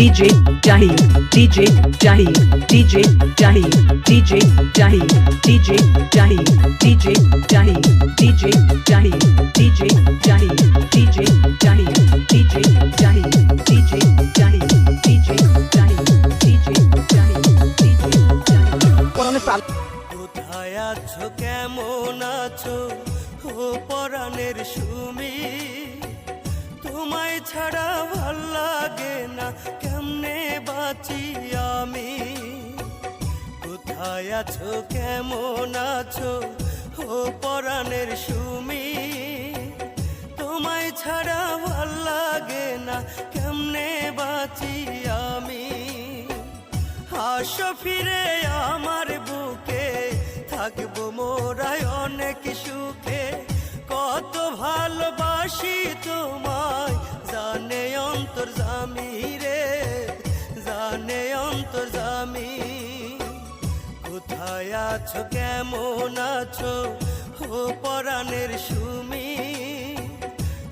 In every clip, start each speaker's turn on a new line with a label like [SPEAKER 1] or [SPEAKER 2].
[SPEAKER 1] DJ Jahi, DJ Jahi, DJ Jahi, DJ Jahi, DJ Jahi, DJ Jahi, DJ Jahi, DJ Jahi, DJ Jahi, DJ Jahi, DJ Jahi, DJ Jahi, DJ Jahi, DJ Jahi।
[SPEAKER 2] কোথায় আছো কেমন আছো ও পরাণের সুমি, তোমায় ছাড়া ভাল লাগে না কেমনে বাঁচি আমি। কোথায় আছো কেমন আছো ও পরাণের সুমি, তোমায় ছাড়া ভাল লাগে না কেমনে বাঁচি আমি। আসো ফিরে আমার বুকে, থাকবো মোরাই অনেক সুখে। কত ভালোবাসি তোমায় জানে অন্তর্যামী রে, জানে অন্তর্যামী। কোথায় আছো কেমন আছো ও পরাণের সুমি,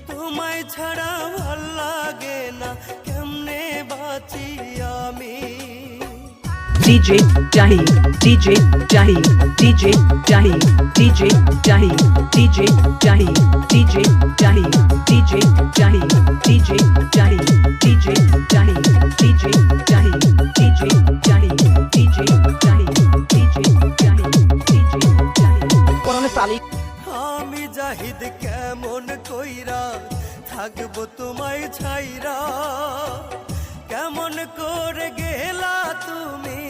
[SPEAKER 2] তোমায় ছাড়া ভাল লাগে না কেমনে বাঁচি আমি।
[SPEAKER 1] DJ Jahi, DJ Jahi, DJ Jahi, DJ Jahi, DJ Jahi, DJ Jahi, DJ Jahi, DJ Jahi, DJ Jahi, DJ Jahi, DJ Jahi, DJ Jahi, DJ Jahi, DJ Jahi।
[SPEAKER 2] আমি জাহিদ কেমন কইরা থাকবো তোমায় ছাইরা, কেমন করে গেলা তুমি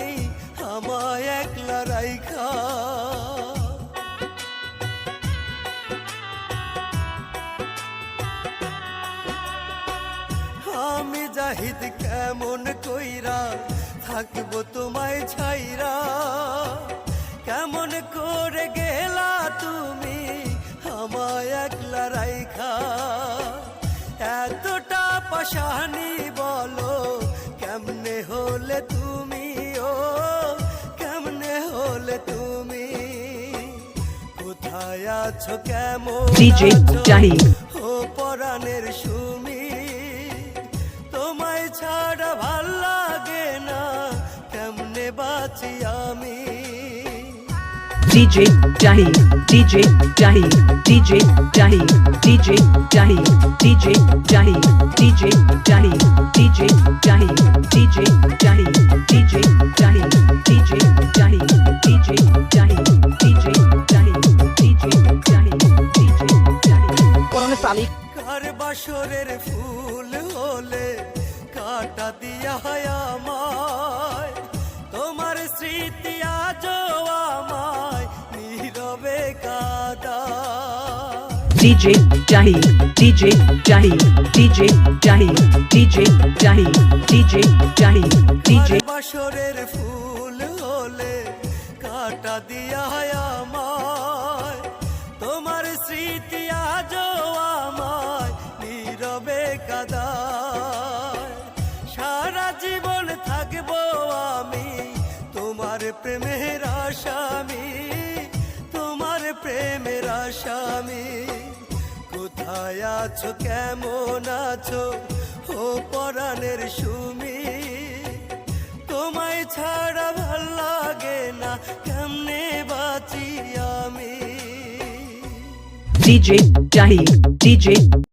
[SPEAKER 2] আমায় একলা রাইখা। আমি জাহিদ কেমন কইরা থাকবো তোমায় ছাইরা, কেমন করে গেলা তুমি আমায় একলা রাইখা। এতটা পাশানি বলো কেমনে হলে তুমি, ও কেমনে হলে তুমি। কোথায় আছো কেমন
[SPEAKER 1] DJ Jahi,
[SPEAKER 2] ও পরাণের সুমি, তোমায় ছাড়া ভাল লাগে না কেমনে বাঁচি আমি।
[SPEAKER 1] DJ Jahi, DJ Jahi, DJ Jahi, DJ Jahi, DJ Jahi, DJ Jahi, DJ Jahi, DJ Jahi, DJ Jahi, DJ Jahi, DJ Jahi, DJ Jahi, DJ Jahi, DJ Jahi।
[SPEAKER 2] কার বাসরের ফুল হলে কাটা দিয়া হয় আমায়, তোমার স্মৃতি আজও আমায় নীরবে কাঁদায়।
[SPEAKER 1] DJ Jahi, DJ Jahi, DJ Jahi, DJ Jahi, DJ Jahi, DJ।
[SPEAKER 2] বাসরের ফুল হলে কাটা দিয়া হয় আমায়, তোমার স্মৃতি আজও আমায় নীরবে কাঁদায়। সারা জীবন থাকবো আমি তোমার প্রেমের আসামি, তোমার প্রেমের আসামি। কোথায় আছো কেমন আছো ও পরাণের সুমি, তোমায় ছাড়া ভাল লাগে না কেমনে বাঁচি আমি।
[SPEAKER 1] DJ Jahi, DJ